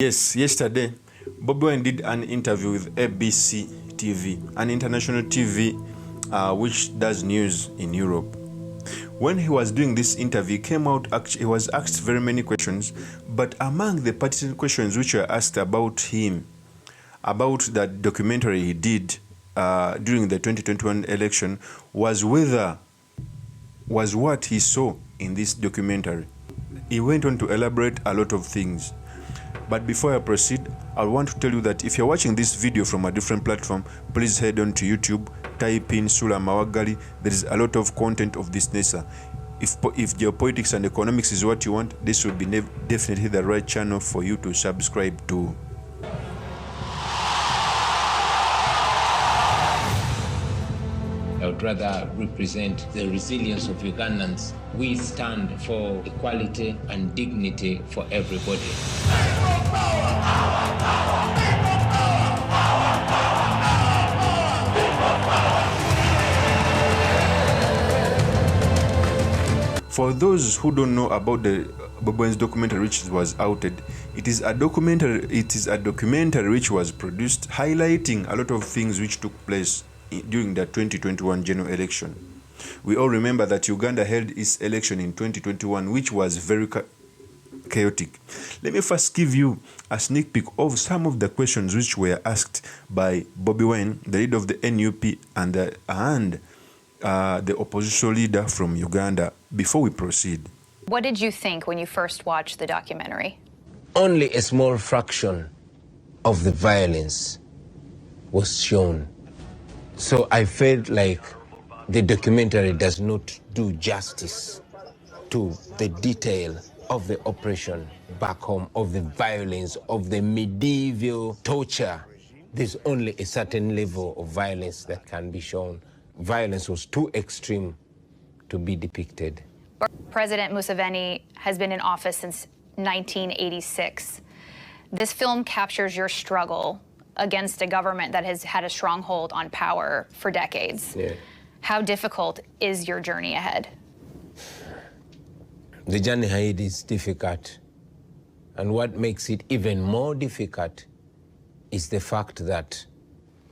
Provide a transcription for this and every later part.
Yes, yesterday, Bobi Wine did an interview with ABC TV, an international TV which does news in Europe. When he was doing this interview, he came out, he was asked very many questions, but among the pertinent questions which were asked about him, about that documentary he did during the 2021 election, was what he saw in this documentary. He went on to elaborate a lot of things. But before I proceed, I want to tell you that if you're watching this video from a different platform, please head on to YouTube, type in Sula Mawagali. There is a lot of content of this nature. If geopolitics and economics is what you want, this will be definitely the right channel for you to subscribe to. I would rather represent the resilience of Ugandans. We stand for equality and dignity for everybody. For those who don't know about the Bobi Wine's documentary which was outed, it is a documentary which was produced highlighting a lot of things which took place during the 2021 general election. We all remember that Uganda held its election in 2021, which was very chaotic. Let me first give you a sneak peek of some of the questions which were asked by Bobi Wine, the leader of the NUP, and the opposition leader from Uganda, before we proceed. What did you think when you first watched the documentary? Only a small fraction of the violence was shown. So I felt like the documentary does not do justice to the detail of the operation back home, of the violence, of the medieval torture. There's only a certain level of violence that can be shown. Violence was too extreme to be depicted. President Museveni has been in office since 1986. This film captures your struggle against a government that has had a stronghold on power for decades. Yeah. How difficult is your journey ahead? The journey ahead is difficult. And what makes it even more difficult is the fact that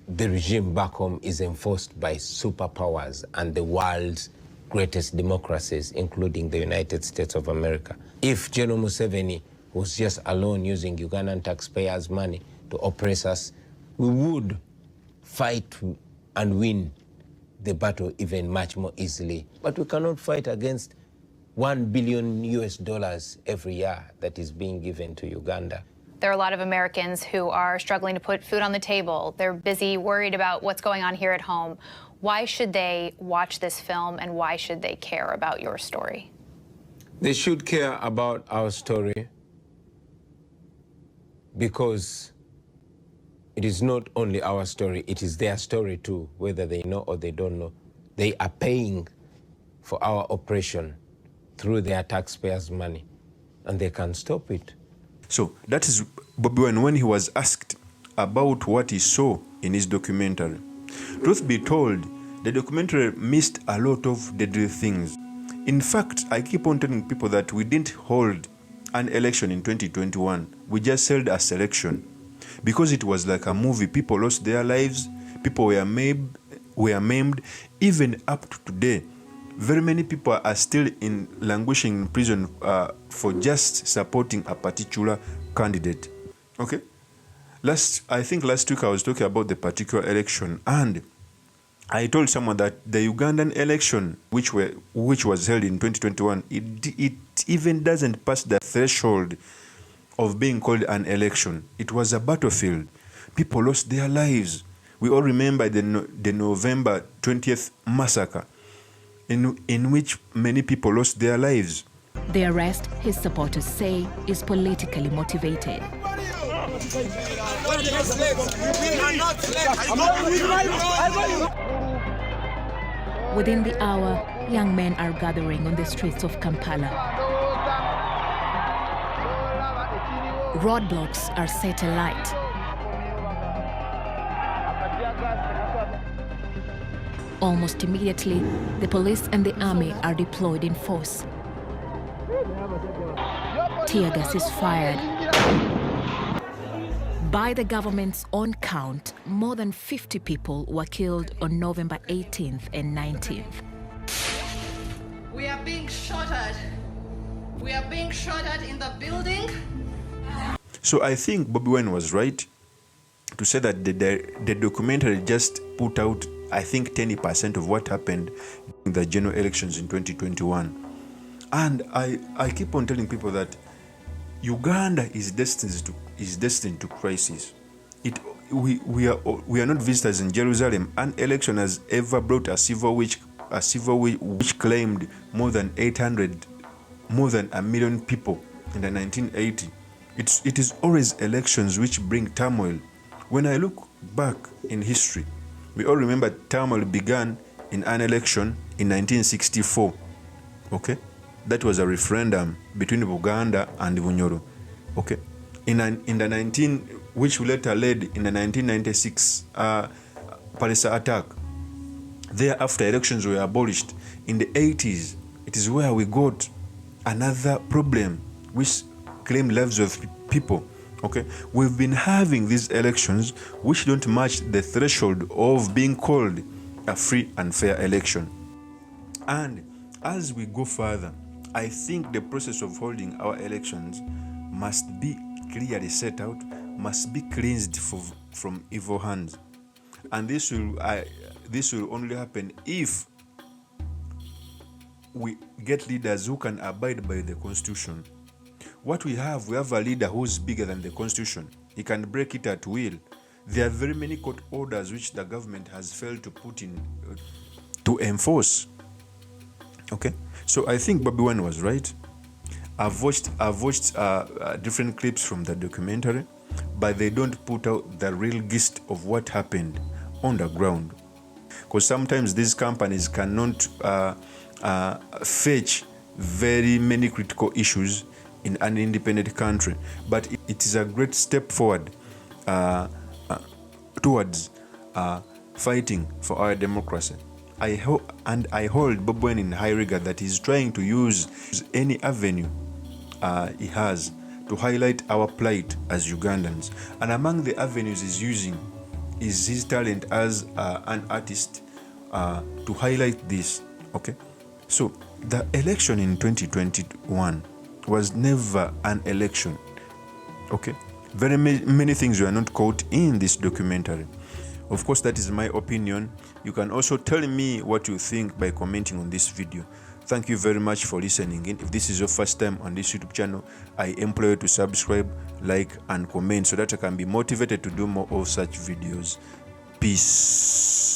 the regime back home is enforced by superpowers and the world's greatest democracies, including the United States of America. If General Museveni was just alone using Ugandan taxpayers' money to oppress us, we would fight and win the battle even much more easily. But we cannot fight against $1 billion every year that is being given to Uganda. There are a lot of Americans who are struggling to put food on the table. They're busy, worried about what's going on here at home. Why should they watch this film, and why should they care about your story? They should care about our story because it is not only our story, it is their story too, whether they know or they don't know. They are paying for our oppression through their taxpayers' money, and they can stop it. So that is Bobi Wine when he was asked about what he saw in his documentary. Truth be told, the documentary missed a lot of deadly things. In fact, I keep on telling people that we didn't hold an election in 2021. We just held a selection. Because it was like a movie, people lost their lives, people were maimed, even up to today. Very many people are still languishing in prison for just supporting a particular candidate. Okay? I think last week I was talking about the particular election, and I told someone that the Ugandan election, which was held in 2021, it even doesn't pass the threshold of being called an election. It was a battlefield. People lost their lives. We all remember the November 20th massacre, in which many people lost their lives. The arrest, his supporters say, is politically motivated. Within the hour, young men are gathering on the streets of Kampala. Roadblocks are set alight. Almost immediately, the police and the army are deployed in force. Tear gas is fired. By the government's own count, more than 50 people were killed on November 18th and 19th. We are being shot at. We are being shot at in the building. So I think Bobi Wine was right to say that the documentary just put out, I think, 10% of what happened in the general elections in 2021. And I keep on telling people that Uganda is destined to crisis. We are not visitors in Jerusalem. An election has ever brought a civil war which claimed more than 1 million people in the 1980. It is always elections which bring turmoil. When I look back in history, we all remember turmoil began in an election in 1964. Okay, that was a referendum between Buganda and Bunyoro. Okay, which later led in the 1996 Palisa attack. Thereafter, elections were abolished. In the 80s, it is where we got another problem which claimed lives of people. Okay, we've been having these elections which don't match the threshold of being called a free and fair election. And as we go further, I think the process of holding our elections must be clearly set out, must be cleansed from evil hands. And this will only happen if we get leaders who can abide by the Constitution. What we have a leader who's bigger than the Constitution. He can break it at will. There are very many court orders which the government has failed to put in to enforce. Okay, so I think Bobi Wine was right. I've watched different clips from the documentary, but they don't put out the real gist of what happened on the ground. Because sometimes these companies cannot fetch very many critical issues in an independent country, but it is a great step forward towards fighting for our democracy. I hold Bobi Wine in high regard that he's trying to use any avenue he has to highlight our plight as Ugandans. And among the avenues he's using is his talent as an artist to highlight this. Okay, so the election in 2021 was never an election. Okay, very many things were not caught in this documentary. Of course, that is my opinion. You can also tell me what you think by commenting on this video. Thank you very much for listening in. If this is your first time on this YouTube channel, I implore you to subscribe, like, and comment so that I can be motivated to do more of such videos. Peace.